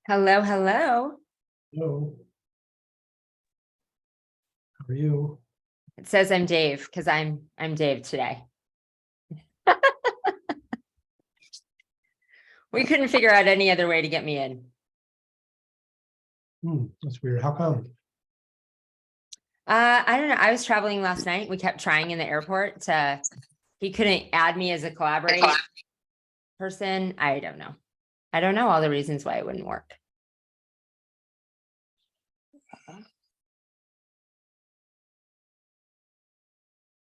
Hello, hello. Hello. How are you? It says I'm Dave because I'm Dave today. We couldn't figure out any other way to get me in. That's weird. How come? I don't know. I was traveling last night. We kept trying in the airport he couldn't add me as a collaborate person. I don't know. I don't know all the reasons why it wouldn't work.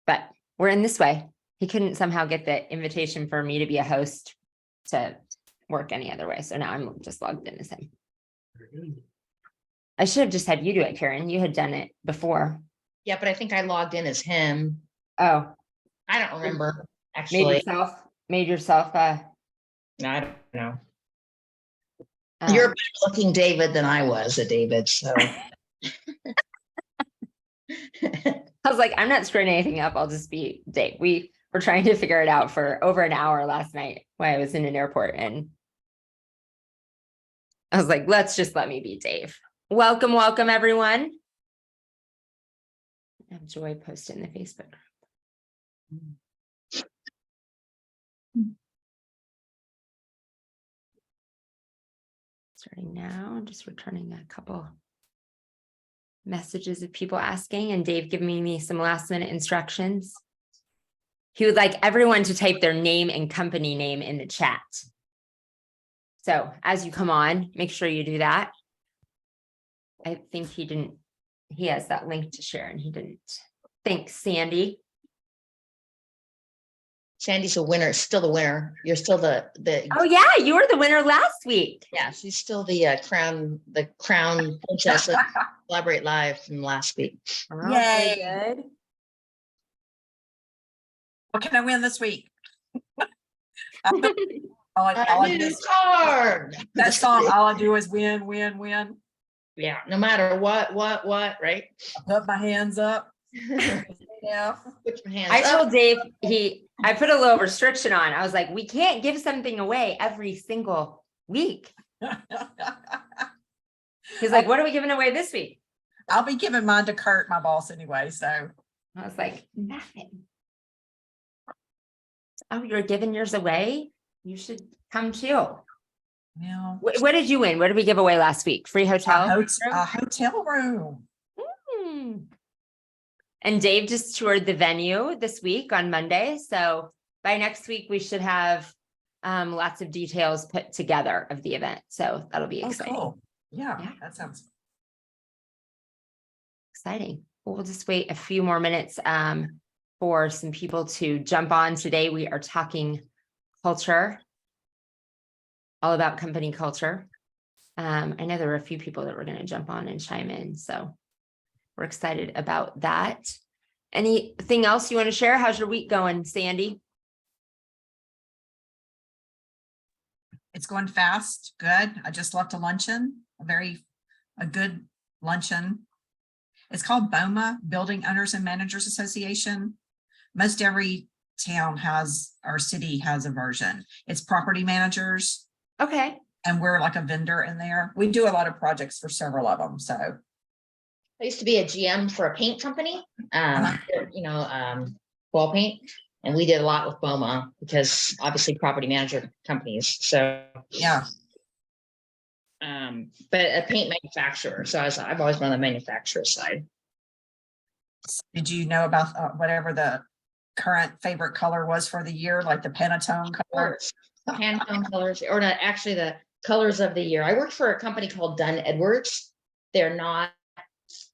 But we're in this way. He couldn't somehow get the invitation for me to be a host to work any other way. So now I'm just logged in as him. Very good. I should have just had you do it, Karen. You had done it before. Yeah, but I think I logged in as him. Oh, I don't remember, made actually. yourself No, I don't know. um, You're a better looking David than I was a David, so. I was like, I'm not screwing anything up. I'll just be Dave. We were trying to figure it out for over an hour last night while I was in an airport. And I was like, let me be Dave. Welcome, welcome, everyone. I have Joy post in the Facebook group. Starting now, I'm just returning a couple messages of people asking, and Dave giving me some last minute instructions. He would like everyone to type their name and company name in the chat. So as you come on, make sure you do that. I think he has that link to share and he didn't. Thanks, Sandy. Sandy's a winner, still the winner. You're still the Oh yeah, you were the winner last week. yeah, she's still the crown princess of Collaborate Live from last week. Oh, Yay. good. What can I win this week? all I do New is, card. that song, all I do is win, win, win. Yeah, no matter what, right? I put my hands up. Yeah. Put your hands I up. told Dave I put a little restriction on. I was like, we can't give something away every single week. He's like, what are we giving away this week? I'll be giving mine to Kurt, my boss, anyway. So I was like, nothing. Oh, you're giving yours away? You should come too. yeah, What did you win? What did we give away last week? Free hotel? a hotel room. Hmm. And Dave just toured the venue this week on Monday. So by next week, we should have lots of details put together of the event. So that'll be Oh, exciting. cool. Yeah, Yeah. that sounds. Exciting. We'll just wait a few more minutes for some people to jump on. Today, we are talking culture, all about company culture. I know there were a few people that were going to jump on and chime in. So we're excited about that. Anything else you want to share? How's your week going, Sandy? It's going fast. Good. I just left a luncheon, a good luncheon. It's called BOMA, Building Owners and Managers Association. Most every town or city has a version. It's property managers. Okay. And we're like a vendor in there. We do a lot of projects for several of them. So I used to be a GM for a paint company, wall paint. And we did a lot with BOMA because obviously property manager companies. So, yeah. But a paint manufacturer. So I've always been on the manufacturer side. Did you know about whatever the current favorite color was for the year, like the Pantone color? Pantone colors, or not actually the colors of the year. I worked for a company called Dunn Edwards. They're not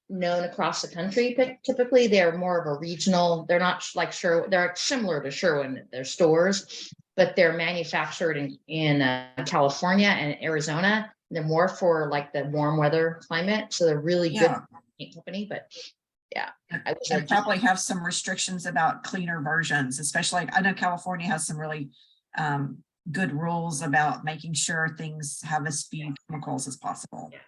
known across the country. Typically, they're more of a regional. They're not like Sherwin. They're similar to Sherwin, their stores, but they're manufactured in California and Arizona. They're more for like the warm weather climate. So they're really good paint company, but yeah. I probably have some restrictions about cleaner versions, especially I know California has some really good rules about making sure things have as few chemicals as possible. Yeah.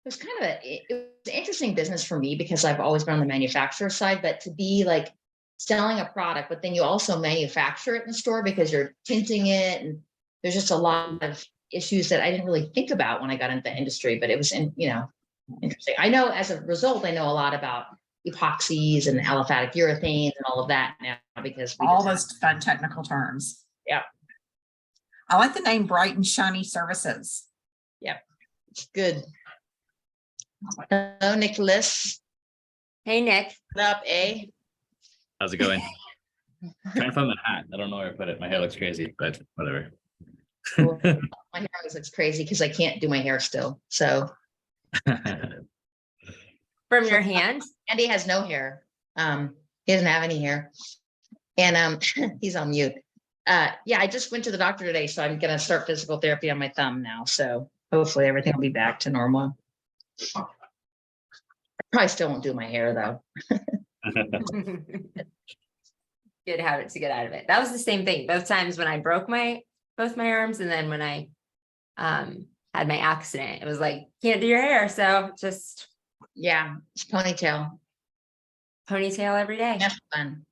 It was an interesting business for me because I've always been on the manufacturer side, but to be like selling a product, but then you also manufacture it in the store because you're tinting it, and there's just a lot of issues that I didn't really think about when I got into the industry, but it was interesting. I know as a result, I know a lot about epoxies and aliphatic urethanes and all of that now because we All just those fun technical terms. Yeah. I like the name Bright and Shiny Services. it's good. Hello, Nicholas. Hey, Nick. What up, eh? How's it going? Trying to find my hat. I don't know where I put it. My hair looks crazy, but whatever. Cool. My hair always looks crazy because I can't do my hair still. So From your hand. Andy has no hair. He doesn't have any hair. And he's on mute. Yeah, I just went to the doctor today, so I'm gonna start physical therapy on my thumb now. So hopefully everything will be back to normal. I probably still won't do my hair though. Good habit to get out of it. That was the same thing both times when I broke both my arms, and then when I had my accident, it was like, can't do your hair, so just Yeah, it's ponytail. ponytail every day. That's fun.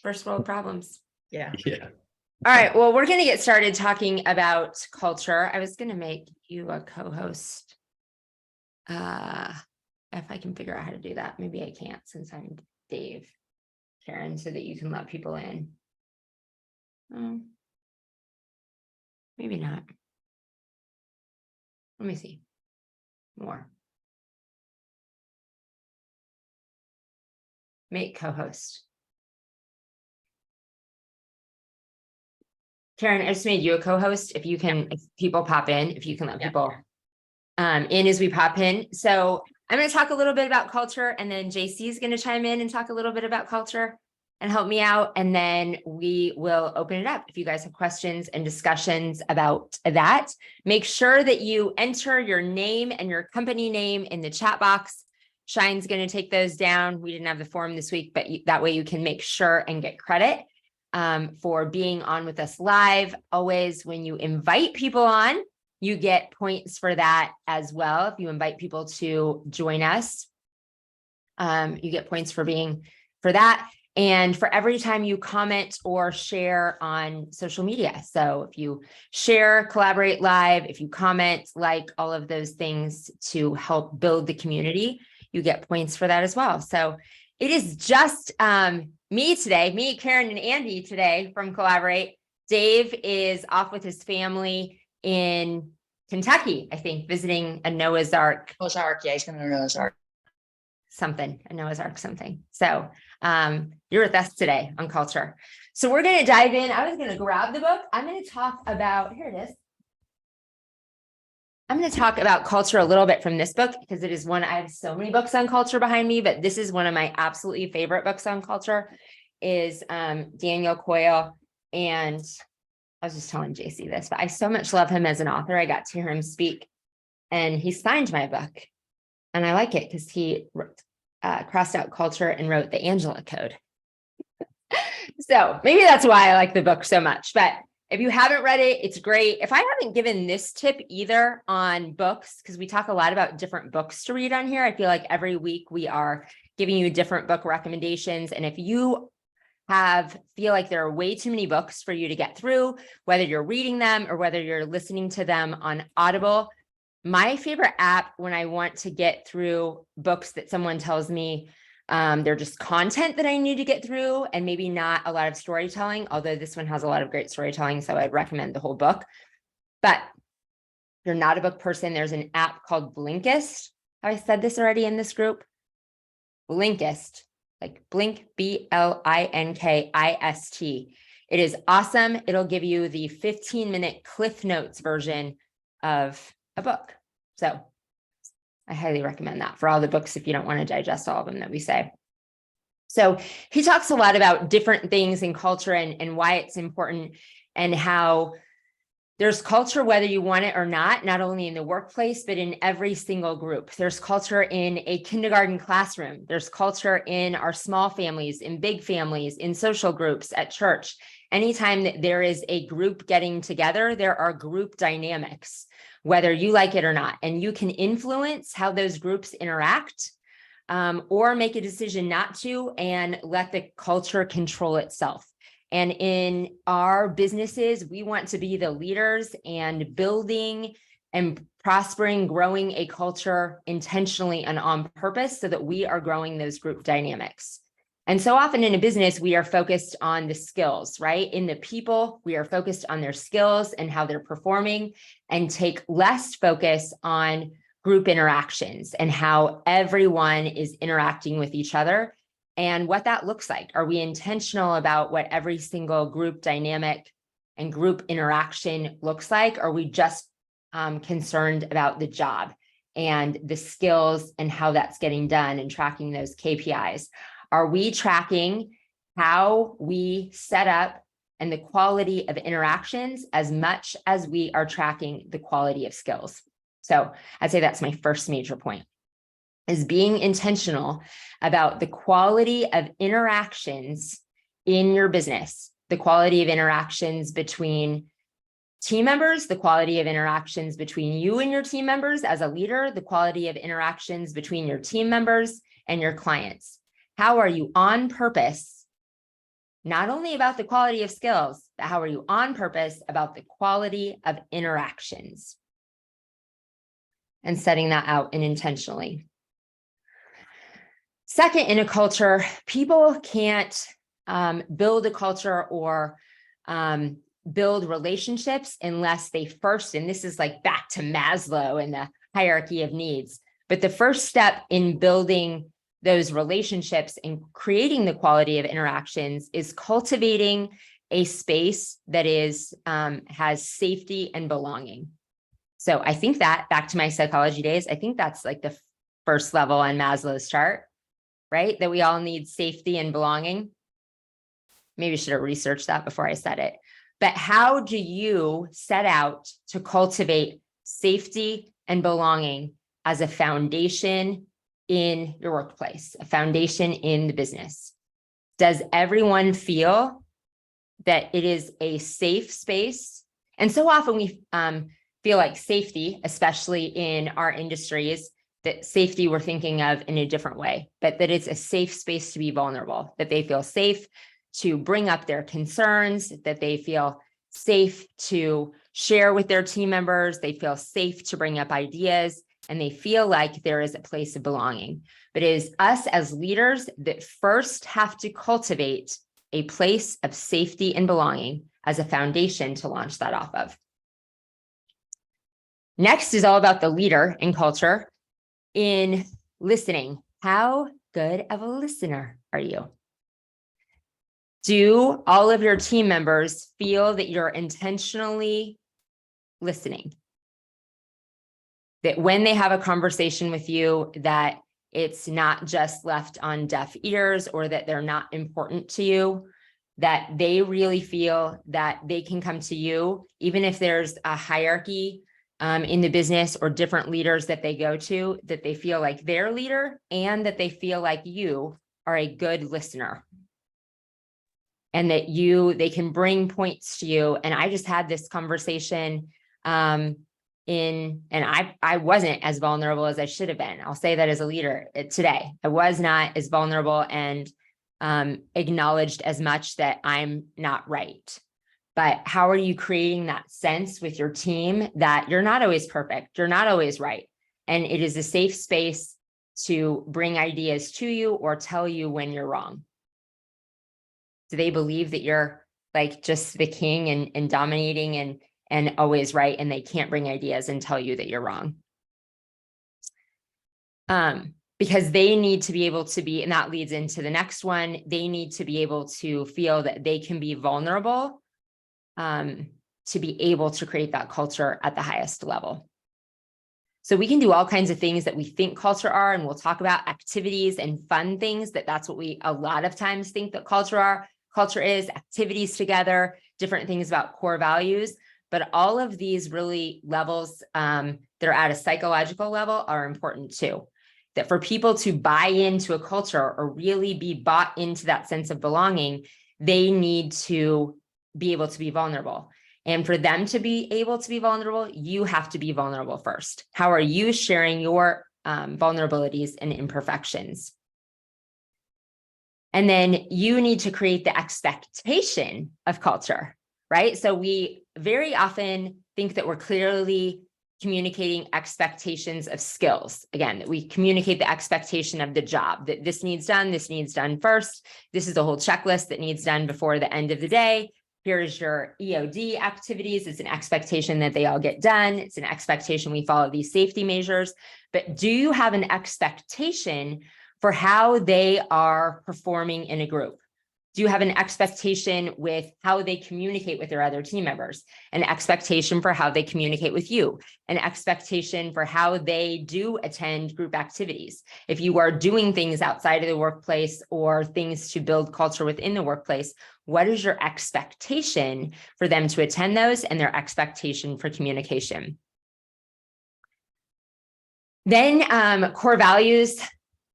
First world problems. Yeah. Yeah. All right, well, we're gonna get started talking about culture. I was gonna make you a co-host. If I can figure out how to do that. Maybe I can't since I'm Dave, Karen, so that you can let people in. Maybe not. Let me see. More. Make co-host. Karen, I just made you a co-host. If you can, if people pop in, if you can let Yeah. people in as we pop in. So I'm going to talk a little bit about culture, and then JC is going to chime in and talk a little bit about culture and help me out. And then we will open it up. If you guys have questions and discussions about that, make sure that you enter your name and your company name in the chat box. Shine's going to take those down. We didn't have the form this week, but that way you can make sure and get credit for being on with us live. Always, when you invite people on, you get points for that as well. If you invite people to join us, you get points for that. And for every time you comment or share on social media. So if you share, collaborate live, if you comment, like all of those things to help build the community, you get points for that as well. So it is just me today, me, Karen, and Andy today from Collaborate. Dave is off with his family in Kentucky, I think, visiting a Noah's Ark. Noah's Ark. Yeah, he's gonna Noah's Ark. A Noah's Ark something. So you're with us today on culture. So we're going to dive in. I was going to grab the book. I'm going to talk about, here it is. I'm going to talk about culture a little bit from this book because it is one, I have so many books on culture behind me, but this is one of my absolutely favorite books on culture is Daniel Coyle. And I was just telling JC this, but I so much love him as an author. I got to hear him speak and he signed my book. And I like it because he crossed out culture and wrote the Angela Code. So maybe that's why I like the book so much. But if you haven't read it, it's great. If I haven't given this tip either on books, because we talk a lot about different books to read on here, I feel like every week we are giving you different book recommendations. And if you feel like there are way too many books for you to get through, whether you're reading them or whether you're listening to them on Audible, my favorite app when I want to get through books that someone tells me they're just content that I need to get through and maybe not a lot of storytelling, although this one has a lot of great storytelling, so I'd recommend the whole book. But if you're not a book person, there's an app called Blinkist. Have I said this already in this group? Blinkist, like Blink, Blinkist. It is awesome. It'll give you the 15-minute Cliff Notes version of a book. So I highly recommend that for all the books if you don't want to digest all of them that we say. So he talks a lot about different things in culture and why it's important and how there's culture whether you want it or not only in the workplace, but in every single group. There's culture in a kindergarten classroom. There's culture in our small families, in big families, in social groups, at church. Anytime that there is a group getting together, there are group dynamics, whether you like it or not. And you can influence how those groups interact or make a decision not to and let the culture control itself. And in our businesses, we want to be the leaders and building and prospering, growing a culture intentionally and on purpose so that we are growing those group dynamics. And so often in a business, we are focused on the skills, right? In the people, we are focused on their skills and how they're performing, and take less focus on group interactions and how everyone is interacting with each other and what that looks like. Are we intentional about what every single group dynamic and group interaction looks like? Are we just concerned about the job and the skills and how that's getting done and tracking those KPIs? Are we tracking how we set up and the quality of interactions as much as we are tracking the quality of skills? So I'd say that's my first major point, is being intentional about the quality of interactions in your business, the quality of interactions between team members, the quality of interactions between you and your team members as a leader, the quality of interactions between your team members and your clients. How are you on purpose, not only about the quality of skills, but how are you on purpose about the quality of interactions? And setting that out and intentionally. Second, in a culture, people can't build a culture or build relationships unless they first, and this is like back to Maslow and the hierarchy of needs, but the first step in building those relationships and creating the quality of interactions is cultivating a space that is has safety and belonging. So I think that, back to my psychology days, I think that's like the first level on Maslow's chart, right? That we all need safety and belonging. Maybe I should have researched that before I said it. But how do you set out to cultivate safety and belonging as a foundation in your workplace, a foundation in the business? Does everyone feel that it is a safe space? And so often we feel like safety, especially in our industries, that safety we're thinking of in a different way, but that it's a safe space to be vulnerable, that they feel safe to bring up their concerns, that they feel safe to share with their team members, they feel safe to bring up ideas, and they feel like there is a place of belonging. But it is us as leaders that first have to cultivate a place of safety and belonging as a foundation to launch that off of. Next is all about the leader in culture. In listening, how good of a listener are you? Do all of your team members feel that you're intentionally listening? That when they have a conversation with you, that it's not just left on deaf ears or that they're not important to you, that they really feel that they can come to you, even if there's a hierarchy in the business or different leaders that they go to, that they feel like their leader and that they feel like you are a good listener. And that they can bring points to you. And I just had this conversation and I wasn't as vulnerable as I should have been. I'll say that as a leader today. I was not as vulnerable and acknowledged as much that I'm not right. But how are you creating that sense with your team that you're not always perfect, you're not always right, and it is a safe space to bring ideas to you or tell you when you're wrong? Do they believe that you're like just the king and dominating and always right, and they can't bring ideas and tell you that you're wrong? Because they need to be able to be, and that leads into the next one, they need to be able to feel that they can be vulnerable to be able to create that culture at the highest level. So we can do all kinds of things that we think culture are, and we'll talk about activities and fun things, that's what we a lot of times think that culture is, activities together, different things about core values. But all of these really levels that are at a psychological level are important too. That for people to buy into a culture or really be bought into that sense of belonging, they need to be able to be vulnerable. And for them to be able to be vulnerable, you have to be vulnerable first. How are you sharing your vulnerabilities and imperfections? And then you need to create the expectation of culture, right? So we very often think that we're clearly communicating expectations of skills. Again, that we communicate the expectation of the job, that this needs done first. This is a whole checklist that needs done before the end of the day. Here's your EOD activities. It's an expectation that they all get done. It's an expectation we follow these safety measures. But do you have an expectation for how they are performing in a group? Do you have an expectation with how they communicate with their other team members? An expectation for how they communicate with you? An expectation for how they do attend group activities? If you are doing things outside of the workplace or things to build culture within the workplace, what is your expectation for them to attend those and their expectation for communication? Then core values.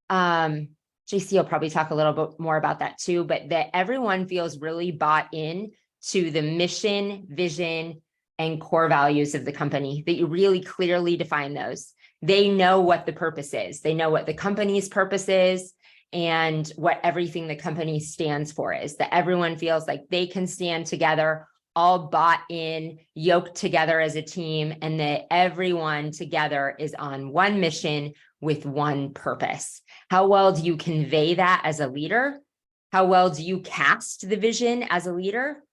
JC will probably talk a little bit more about that too, but that everyone feels really bought in to the mission, vision, and core values of the company, that you really clearly define those. They know what the purpose is. They know what the company's purpose is and what everything the company stands for is, that everyone feels like they can stand together, all bought in, yoked together as a team, and that everyone together is on one mission with one purpose. How well do you convey that as a leader? How well do you cast the vision as a leader?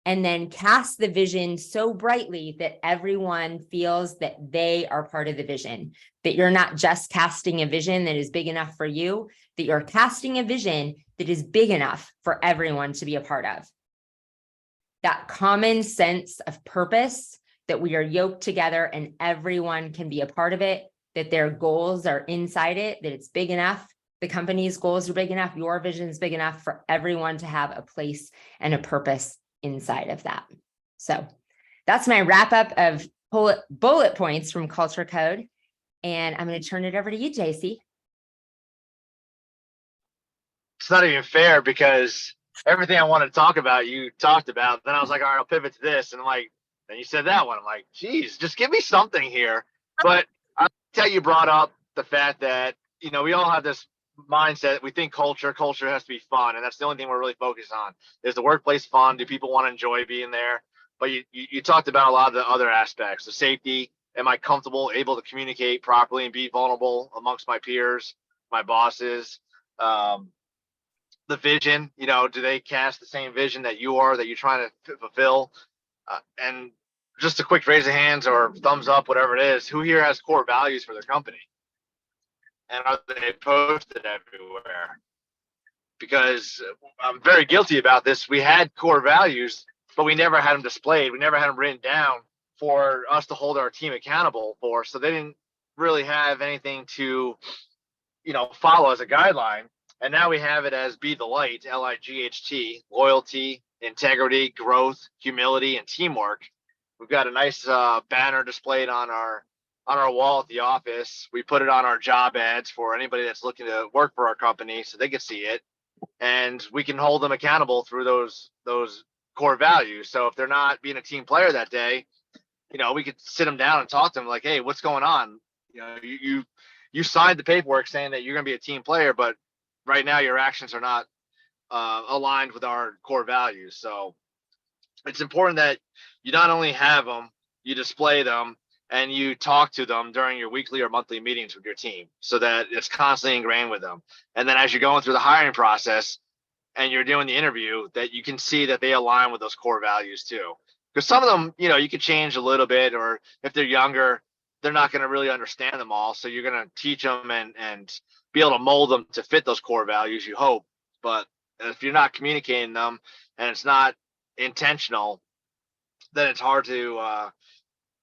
And then cast the vision so brightly that everyone feels that they are part of the vision, that you're not just casting a vision that is big enough for you, that you're casting a vision that is big enough for everyone to be a part of. That common sense of purpose, that we are yoked together and everyone can be a part of it, that their goals are inside it, that it's big enough. The company's goals are big enough. Your vision is big enough for everyone to have a place and a purpose inside of that. So that's my wrap up of bullet points from Culture Code. And I'm going to turn it over to you, JC. It's not even fair because everything I wanted to talk about, you talked about. Then I was like, all right, I'll pivot to this. And I'm like, then you said that one. I'm like, geez, just give me something here. But I tell you brought up the fact that, you know, we all have this mindset. We think culture has to be fun. And that's the only thing we're really focused on. Is the workplace fun? Do people want to enjoy being there? But you talked about a lot of the other aspects, the safety. Am I comfortable, able to communicate properly and be vulnerable amongst my peers, my bosses? The vision, you know, do they cast the same vision that you are, that you're trying to fulfill? And just a quick raise of hands or thumbs up, whatever it is, who here has core values for their company? And are they posted everywhere? Because I'm very guilty about this. We had core values, but we never had them displayed. We never had them written down for us to hold our team accountable for. So they didn't really have anything to, you know, follow as a guideline. And now we have it as be the light, LIGHT, loyalty, integrity, growth, humility, and teamwork. We've got a nice banner displayed on our wall at the office. We put it on our job ads for anybody that's looking to work for our company so they can see it. And we can hold them accountable through those core values. So if they're not being a team player that day, you know, we could sit them down and talk to them like, hey, what's going on? You know, you signed the paperwork saying that you're going to be a team player, but right now your actions are not aligned with our core values. So it's important that you not only have them, you display them and you talk to them during your weekly or monthly meetings with your team so that it's constantly ingrained with them. And then as you're going through the hiring process and you're doing the interview, that you can see that they align with those core values too. Because some of them, you know, you could change a little bit, or if they're younger, they're not going to really understand them all. So you're going to teach them and be able to mold them to fit those core values, you hope. But if you're not communicating them and it's not intentional, then it's hard to,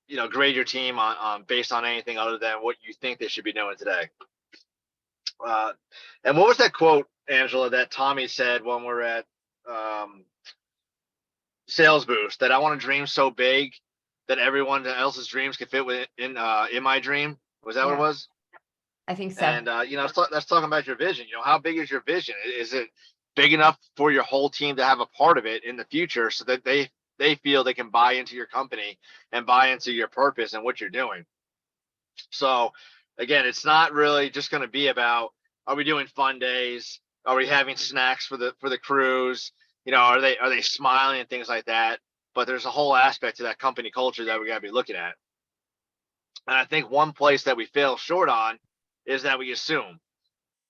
you know, grade your team on based on anything other than what you think they should be doing today. And what was that quote, Angela, that Tommy said when we're at Sales Boost, that I want to dream so big that everyone else's dreams can fit in my dream? Was that what it was? I think so. And you know, that's talking about your vision. You know, how big is your vision? Is it big enough for your whole team to have a part of it in the future, so that they feel they can buy into your company and buy into your purpose and what you're doing? So again, it's not really just going to be about, are we doing fun days? Are we having snacks for the crews? You know, are they smiling and things like that? But there's a whole aspect to that company culture that we got to be looking at. And I think one place that we fail short on is that we assume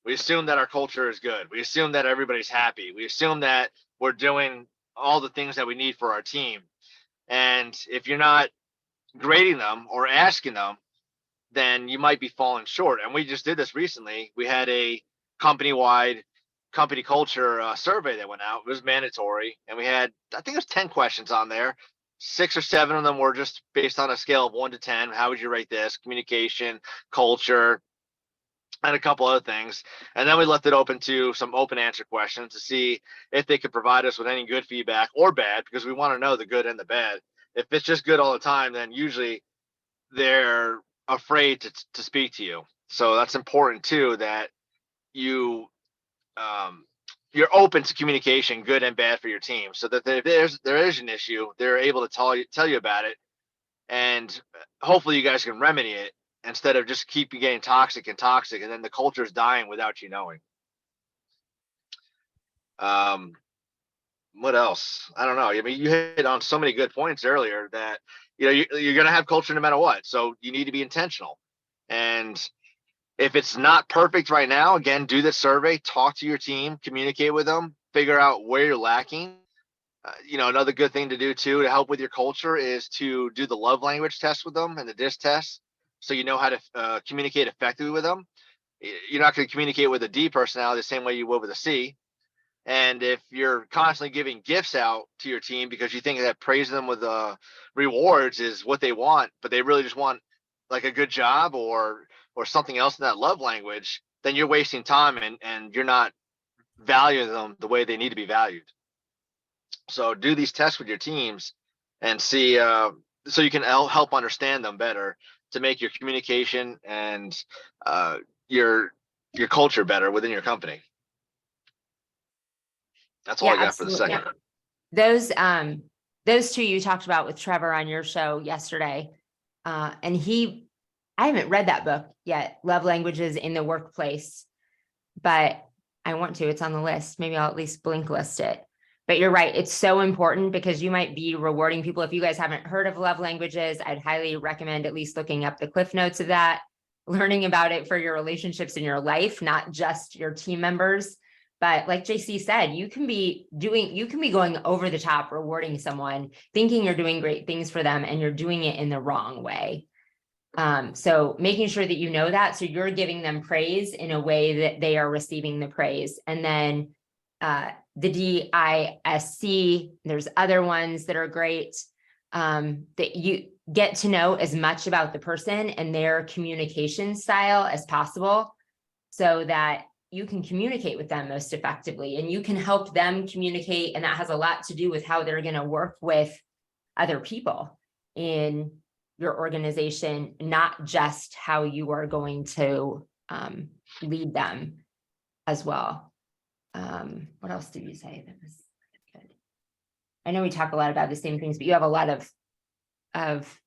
that our culture is good. We assume that everybody's happy. We assume that we're doing all the things that we need for our team. And if you're not grading them or asking them, then you might be falling short. And we just did this recently. We had a company-wide company culture survey that went out. It was mandatory. And we had, I think it was 10 questions on there. 6 or 7 of them were just based on a scale of 1 to 10. How would you rate this? Communication, culture, and a couple other things. And then we left it open to some open answer questions to see if they could provide us with any good feedback or bad, because we want to know the good and the bad. If it's just good all the time, then usually they're afraid to speak to you. So that's important too, that you're open to communication, good and bad, for your team, so that if there is an issue, they're able to tell you about it, and hopefully you guys can remedy it instead of just keep getting toxic, and then the culture is dying without you knowing. What else? I don't know. I mean, you hit on so many good points earlier that, you know, you're going to have culture no matter what. So you need to be intentional. And if it's not perfect right now, again, do the survey, talk to your team, communicate with them, figure out where you're lacking. You know, another good thing to do too, to help with your culture, is to do the love language test with them and the DISC test. So you know how to communicate effectively with them. You're not going to communicate with a D personality the same way you would with a C. And if you're constantly giving gifts out to your team because you think that praising them with rewards is what they want, but they really just want like a good job or something else in that love language, then you're wasting time and you're not valuing them the way they need to be valued. So do these tests with your teams and see, so you can help understand them better, to make your communication and your culture better within your company. That's all Yeah, I got for the absolutely. second. Those two you talked about with Trevor on your show yesterday. And I haven't read that book yet, Love Languages in the Workplace, but I want to. It's on the list. Maybe I'll at least blink list it. But you're right. It's so important, because you might be rewarding people. If you guys haven't heard of Love Languages, I'd highly recommend at least looking up the cliff notes of that, learning about it for your relationships in your life, not just your team members. But like JC said, you can be going over the top, rewarding someone, thinking you're doing great things for them, and you're doing it in the wrong way. So making sure that you know that, so you're giving them praise in a way that they are receiving the praise. And then the DISC, there's other ones that are great, that you get to know as much about the person and their communication style as possible, so that you can communicate with them most effectively, and you can help them communicate. And that has a lot to do with how they're going to work with other people in your organization, not just how you are going to lead them as well. What else did you say that was good? I know we talk a lot about the same things, but you have a lot of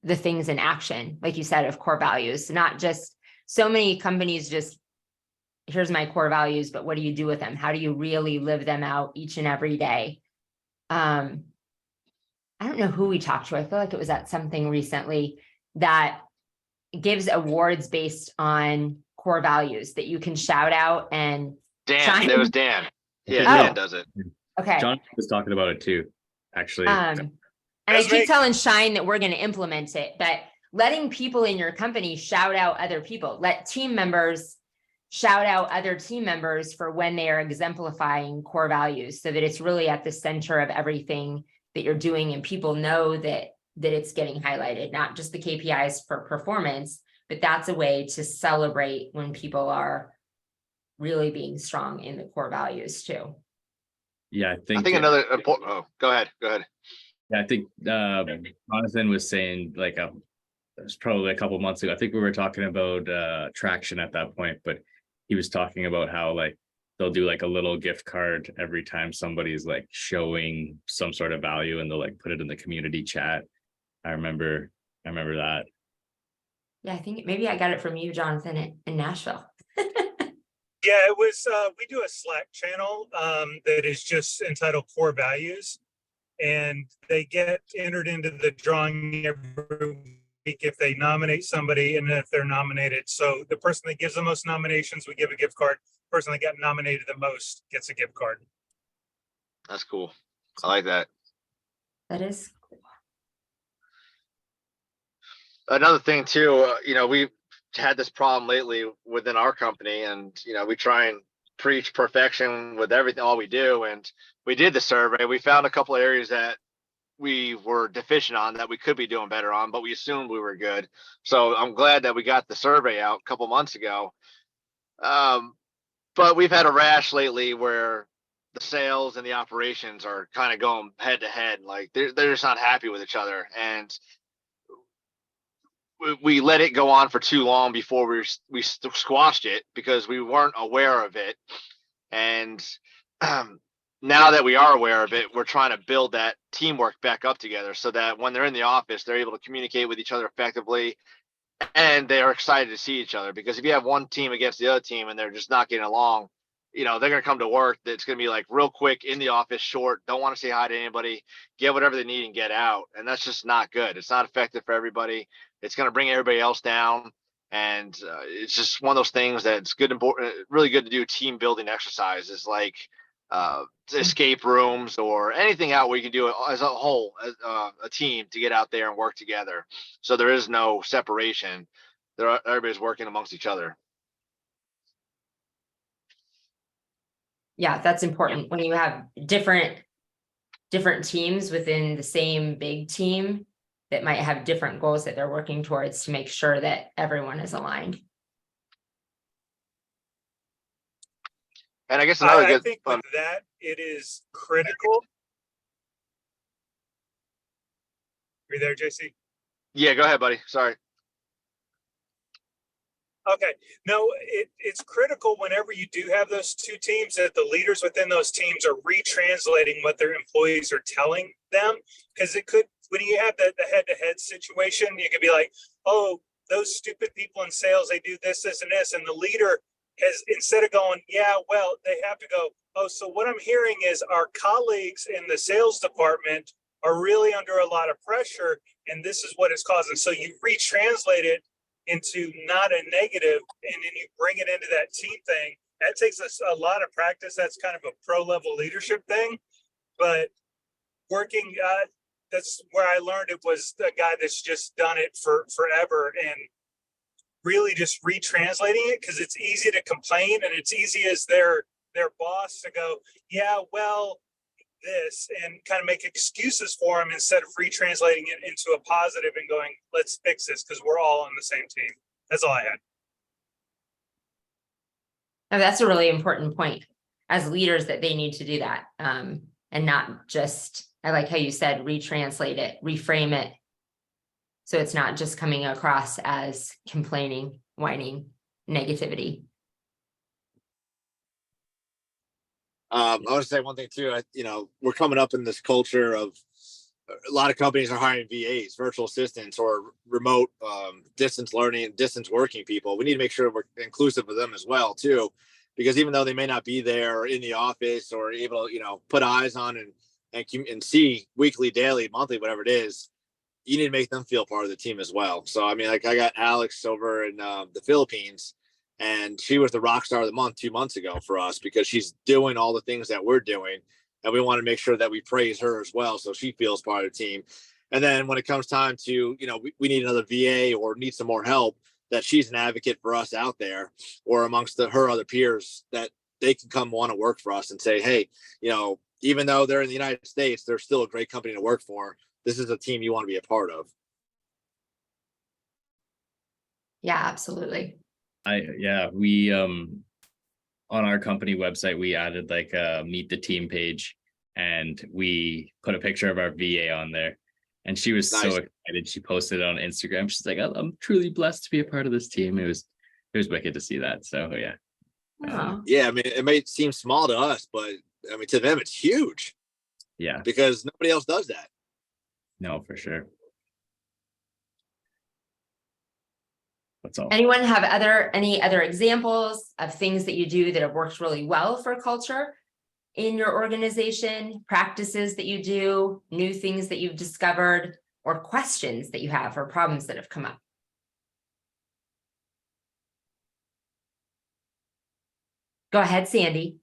the things in action, like you said, of core values. Not just, so many companies just, here's my core values, but what do you do with them? How do you really live them out each and every day? I don't know who we talked to. I feel like it was at something recently that gives awards based on core values that you can shout out and Dan, it was Dan. Yeah, Oh. Dan does it. okay. John was talking about it too, actually. And I keep telling Shine that we're going to implement it, but letting people in your company shout out other people, let team members shout out other team members for when they are exemplifying core values, so that it's really at the center of everything that you're doing, and people know that it's getting highlighted, not just the KPIs for performance, but that's a way to celebrate when people are really being strong in the core values too. Yeah, I think another important. Oh, go ahead. Yeah, I think Jonathan was saying, like, it was probably a couple months ago. I think we were talking about traction at that point, but he was talking about how, like, they'll do like a little gift card every time somebody's like showing some sort of value, and they'll like put it in the community chat. I remember that. Yeah, I think maybe I got it from you, Jonathan, in Nashville. Yeah, it was, we do a Slack channel that is just entitled Core Values. And they get entered into the drawing every week if they nominate somebody and if they're nominated. So the person that gives the most nominations, we give a gift card. The person that got nominated the most gets a gift card. That's cool. I like that. That is, Another thing too, we've had this problem lately within our company, and we try and preach perfection with everything, all we do. And we did the survey. We found a couple of areas that we were deficient on that we could be doing better on, but we assumed we were good. So I'm glad that we got the survey out a couple months ago. But we've had a rash lately where the sales and the operations are kind of going head to head. Like they're just not happy with each other. And we let it go on for too long before we squashed it because we weren't aware of it. And now that we are aware of it, we're trying to build that teamwork back up together so that when they're in the office, they're able to communicate with each other effectively and they are excited to see each other. Because if you have one team against the other team and they're just not getting along, they're going to come to work. It's going to be like real quick in the office, short, don't want to say hi to anybody, get whatever they need and get out. And that's just not good. It's not effective for everybody. It's going to bring everybody else down. And it's just one of those things that's good, really good to do team building exercises like escape rooms or anything out where you can do it as a whole, as a team to get out there and work together. So there is no separation. Everybody's working amongst each other. yeah, that's important when you have different teams within the same big team that might have different goals that they're working towards to make sure that everyone is aligned. And I guess another I good think with that, it is critical. Are you there, JC? Yeah, go ahead, buddy. Sorry. Okay, no, it's critical whenever you do have those two teams that the leaders within those teams are retranslating what their employees are telling them. Because it could, when you have the head-to-head situation, you could be like, oh, those stupid people in sales, they do this, this, and this. And the leader has, instead of going, yeah, well, they have to go, oh, so what I'm hearing is our colleagues in the sales department are really under a lot of pressure, and this is what it's causing. So you retranslate it into not a negative, and then you bring it into that team thing. That takes us a lot of practice. That's kind of a pro level leadership thing, but working, that's where I learned it was a guy that's just done it for forever and really just retranslating it, because it's easy to complain and it's easy as their boss to go, yeah, well, this, and kind of make excuses for him instead of retranslating it into a positive and going, let's fix this because we're all on the same team. That's all I had. Now, that's a really important point as leaders that they need to do that, and not just, I like how you said, retranslate it, reframe it. So it's not just coming across as complaining, whining, negativity. I want to say one thing too. We're coming up in this culture of a lot of companies are hiring VAs, virtual assistants, or remote distance learning, distance working people. We need to make sure we're inclusive of them as well too, because even though they may not be there in the office or able to, put eyes on and see weekly, daily, monthly, whatever it is, you need to make them feel part of the team as well. So, I mean, like I got Alex over in the Philippines, and she was the rock star of the month 2 months ago for us because she's doing all the things that we're doing. And we want to make sure that we praise her as well, so she feels part of the team. And then when it comes time to, we need another VA or need some more help, that she's an advocate for us out there or amongst her other peers, that they can come want to work for us and say, hey, even though they're in the United States, they're still a great company to work for. This is a team you want to be a part of. Yeah, absolutely. We on our company website, we added like a meet the team page, and we put a picture of our VA on there, and she was Nice. so excited. She posted it on Instagram. She's like, I'm truly blessed to be a part of this team. It was wicked to see that. So yeah. Aw. Yeah, I mean, it may seem small to us, but I mean, to them, it's huge Yeah, because nobody else does that. no, for sure. That's all. Anyone have any other examples of things that you do that have worked really well for culture in your organization, practices that you do, new things that you've discovered, or questions that you have or problems that have come up? Go ahead, Sandy.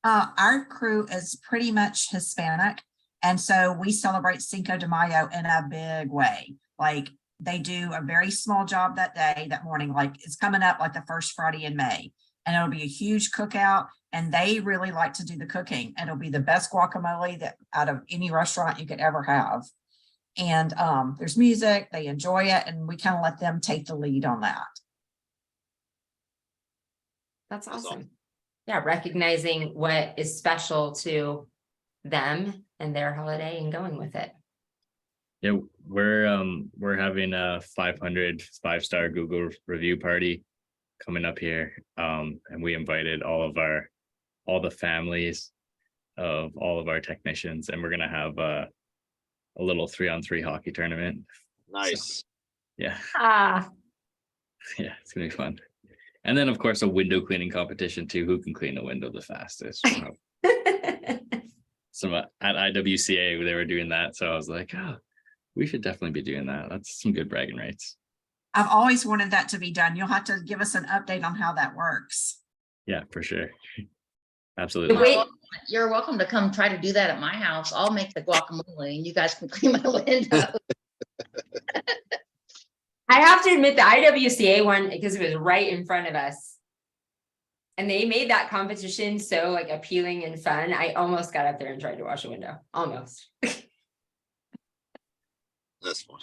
Our crew is pretty much Hispanic. And so we celebrate Cinco de Mayo in a big way. Like they do a very small job that day, that morning, like it's coming up like the first Friday in May. And it'll be a huge cookout and they really like to do the cooking. And it'll be the best guacamole that out of any restaurant you could ever have. And there's music, they enjoy it, and we kind of let them take the lead on that. That's That's awesome. Yeah, recognizing what is special to them and their holiday and going with it. Yeah, we're having a 500 5-star Google review party coming up here. And we invited all the families of all of our technicians, and we're gonna have a little 3-on-3 hockey tournament. Nice. Yeah, Ah, yeah, it's gonna be fun. And then of course a window cleaning competition too. Who can clean a window the fastest? Some at IWCA they were doing that, so I was like, oh, we should definitely be doing that. That's some good bragging rights. I've always wanted that to be done. You'll have to give us an update on how that works. Yeah, for sure. Absolutely. Wait. You're welcome to come try to do that at my house. I'll make the guacamole and you guys can clean my window. I have to admit the IWCA one, because it was right in front of us. And they made that competition so like appealing and fun. I almost got up there and tried to wash a window. Almost. That's fun.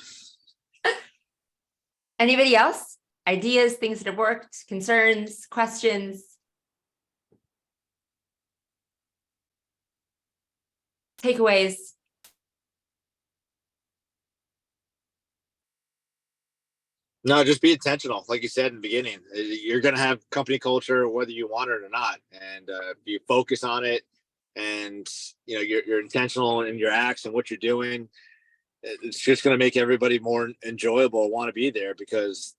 Anybody else? Ideas, things that have worked, concerns, questions? Takeaways? No, just be intentional. Like you said in the beginning, you're going to have company culture, whether you want it or not. And if you focus on it and, you're intentional in your acts and what you're doing, it's just going to make everybody more enjoyable, want to be there, because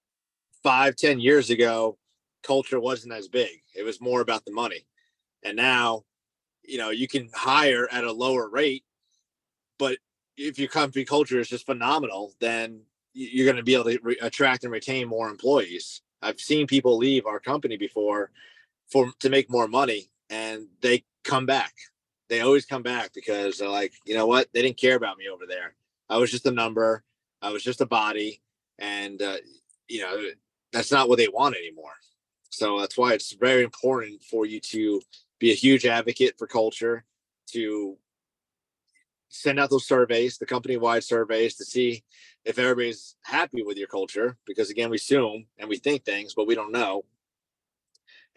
5-10 years ago, culture wasn't as big. It was more about the money. And now, you can hire at a lower rate, but if your company culture is just phenomenal, then you're going to be able to attract and retain more employees. I've seen people leave our company before to make more money, and they come back. They always come back because they're like, you know what? They didn't care about me over there. I was just a number. I was just a body. And, that's not what they want anymore. So that's why it's very important for you to be a huge advocate for culture, to send out those surveys, the company-wide surveys, to see if everybody's happy with your culture, because again, we assume and we think things, but we don't know.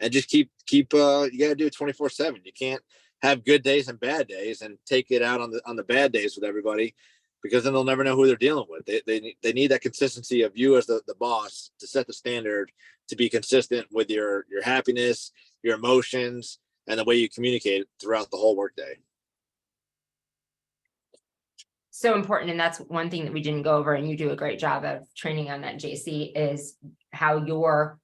And just keep you got to do it 24/7. You can't have good days and bad days and take it out on the bad days with everybody, because then they'll never know who they're dealing with. They need that consistency of you as the boss to set the standard, to be consistent with your happiness, your emotions, and the way you communicate throughout the whole workday. So important. And that's one thing that we didn't go over, and you do a great job of training on that, JC, is how you are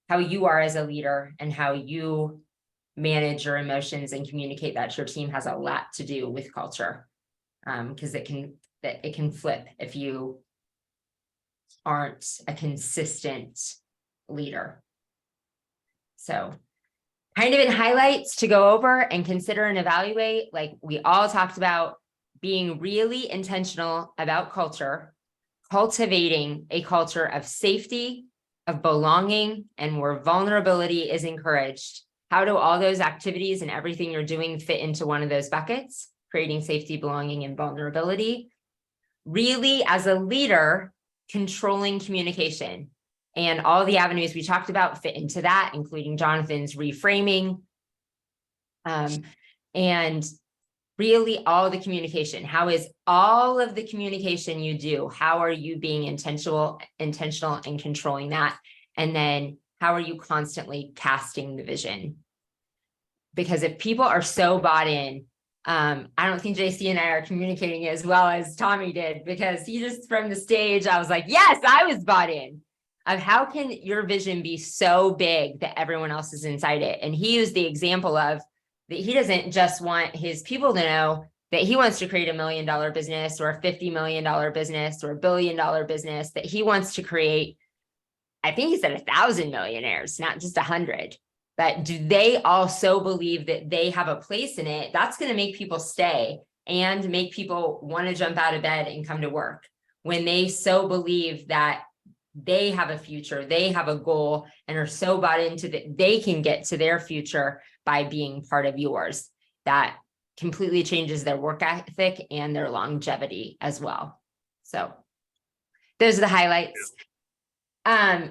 as a leader and how you manage your emotions and communicate that to your team has a lot to do with culture. Because it can flip if you aren't a consistent leader. So kind of in highlights to go over and consider and evaluate, like we all talked about, being really intentional about culture, cultivating a culture of safety, of belonging, and where vulnerability is encouraged. How do all those activities and everything you're doing fit into one of those buckets? Creating safety, belonging, and vulnerability. Really, as a leader, controlling communication. And all the avenues we talked about fit into that, including Jonathan's reframing. And really all the communication. How is all of the communication you do? How are you being intentional and controlling that? And then how are you constantly casting the vision? Because if people are so bought in, I don't think JC and I are communicating as well as Tommy did, because he just from the stage, I was like, yes, I was bought in. of how can your vision be so big that everyone else is inside it? And he used the example of that he doesn't just want his people to know that he wants to create $1 million business or a $50 million business or $1 billion business, that he wants to create, I think he said 1,000 millionaires, not just 100. But do they also believe that they have a place in it? That's going to make people stay and make people want to jump out of bed and come to work when they so believe that they have a future, they have a goal, and are so bought into that they can get to their future by being part of yours. That completely changes their work ethic and their longevity as well. So those are the highlights.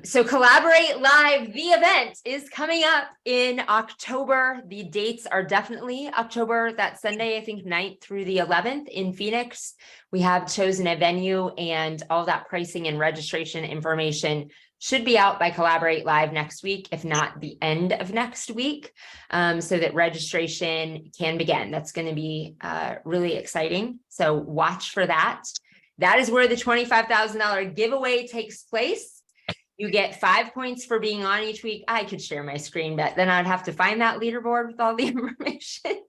So Collaborate Live, the event is coming up in October. The dates are definitely October, that Sunday, I think 9th through the 11th in Phoenix. We have chosen a venue, and all that pricing and registration information should be out by Collaborate Live next week, if not the end of next week, so that registration can begin. That's going to be really exciting. So watch for that. That is where the $25,000 giveaway takes place. You get 5 points for being on each week. I could share my screen, but then I'd have to find that leaderboard with all the information.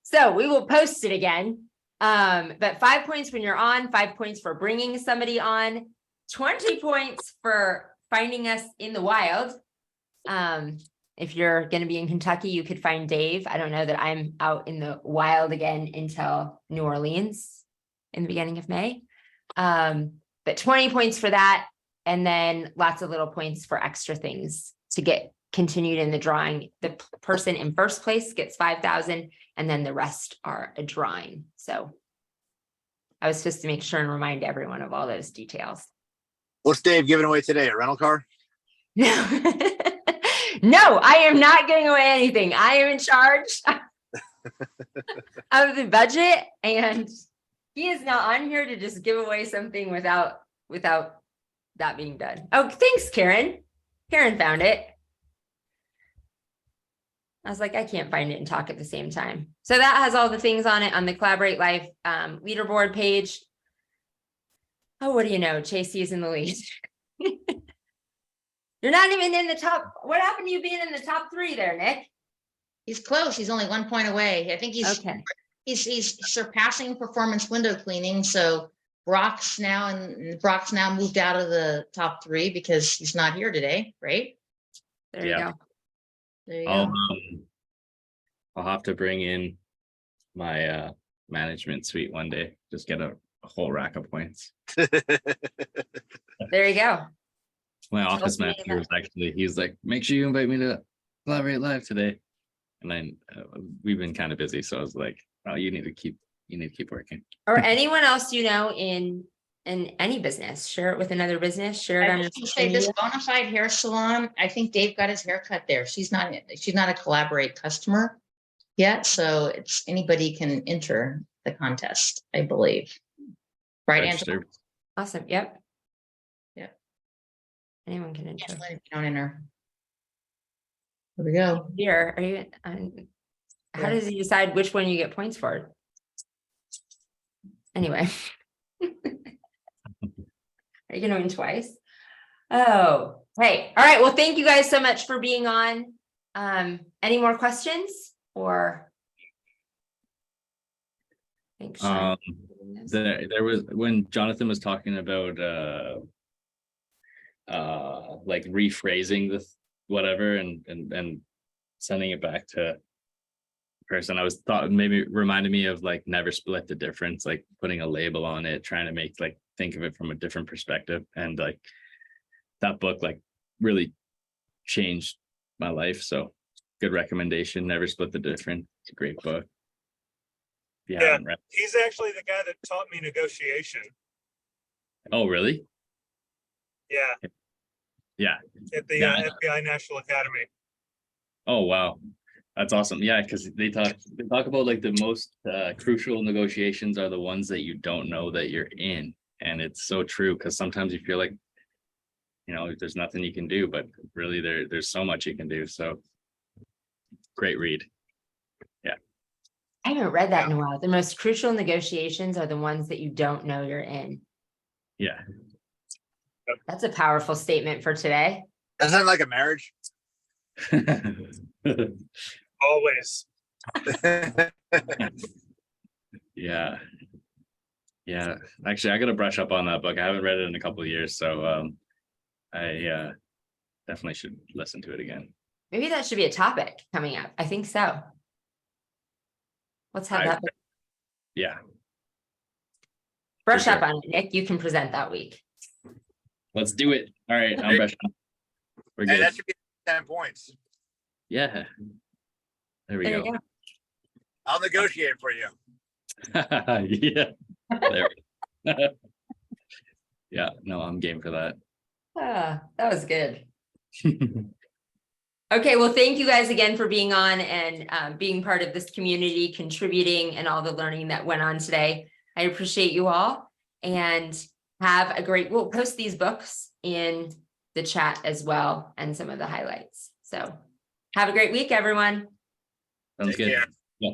So we will post it again. But 5 points when you're on, 5 points for bringing somebody on, 20 points for finding us in the wild. If you're going to be in Kentucky, you could find Dave. I don't know that I'm out in the wild again until New Orleans in the beginning of May. But 20 points for that. And then lots of little points for extra things to get continued in the drawing. The person in first place gets 5,000, and then the rest are a drawing. So I was supposed to make sure and remind everyone of all those details. What's Dave giving away today? A rental car? No, no, I am not giving away anything. I am in charge of the budget, and he is not on here to just give away something without that being done. Oh, thanks, Karen. Karen found it. I was like, I can't find it and talk at the same time. So that has all the things on it on the Collaborate Live leaderboard page. Oh, what do you know? Chasey is in the lead. You're not even in the top. What happened to you being in the top 3 there, Nick? He's close. He's only 1 point away. I think he's Okay. he's surpassing performance window cleaning. So Brock's now moved out of the top 3 because he's not here today, right? There Yeah. you go. There you I'll, go. I'll have to bring in my management suite one day. Just get a whole rack of points. There you go. My office me manager was he's like, make sure you invite me to Collaborate Live today. And then we've been kind of busy, so I was like, oh, you need to keep working. Or anyone else you know in any business, share it with another business, share it I on was your gonna social say this media. Bonafide hair salon, I think Dave got his hair cut there. She's not a Collaborate customer yet, so it's anybody can enter the contest, I believe. Right, Angela? Register. Awesome. Yep. Yep. Anyone can enter. Angela, if you don't enter. There we go. Here, are you? How does he decide which one you get points for? Anyway. Are you gonna win twice? Oh, hey. All right. Well, thank you guys so much for being on. Any more questions or? Thanks. Sean. There was, when Jonathan was talking about like rephrasing this whatever and sending it back to person, I was thought maybe reminded me of like never split the difference, like putting a label on it, trying to make like think of it from a different perspective. And like that book like really changed my life. So good recommendation. Never Split the Difference. It's a great book. If you Yeah. haven't read. He's actually the guy that taught me negotiation. Oh, really? Yeah. Yeah. At the Yeah. FBI National Academy. Oh, wow. That's awesome. Yeah, because they talk about like the most crucial negotiations are the ones that you don't know that you're in. And it's so true, because sometimes you feel like, you know, there's nothing you can do, but really there's so much you can do. So great read. I haven't read that in a while. The most crucial negotiations are the ones that you don't know you're in. Yeah. That's a powerful statement for today. That sound like a marriage. Always. Yeah. Yeah, actually, I gotta brush up on that book. I haven't read it in a couple of years, so I definitely should listen to it again. Maybe that should be a topic coming up. I think so. Let's have I- that. Yeah, Brush sure. up on it, Nick. You can present that week. let's do it. All right, I'm brushing up. We're Hey, good. that should be 10 points. Yeah. There we There go. you go. I'll negotiate for you. Yeah. There we go. Yeah, no, I'm game for that. That was good. Okay, well, thank you guys again for being on and being part of this community, contributing and all the learning that went on today. I appreciate you all and have a great, we'll post these books in the chat as well and some of the highlights. So have a great week, everyone. Sounds Take good. care. Yeah.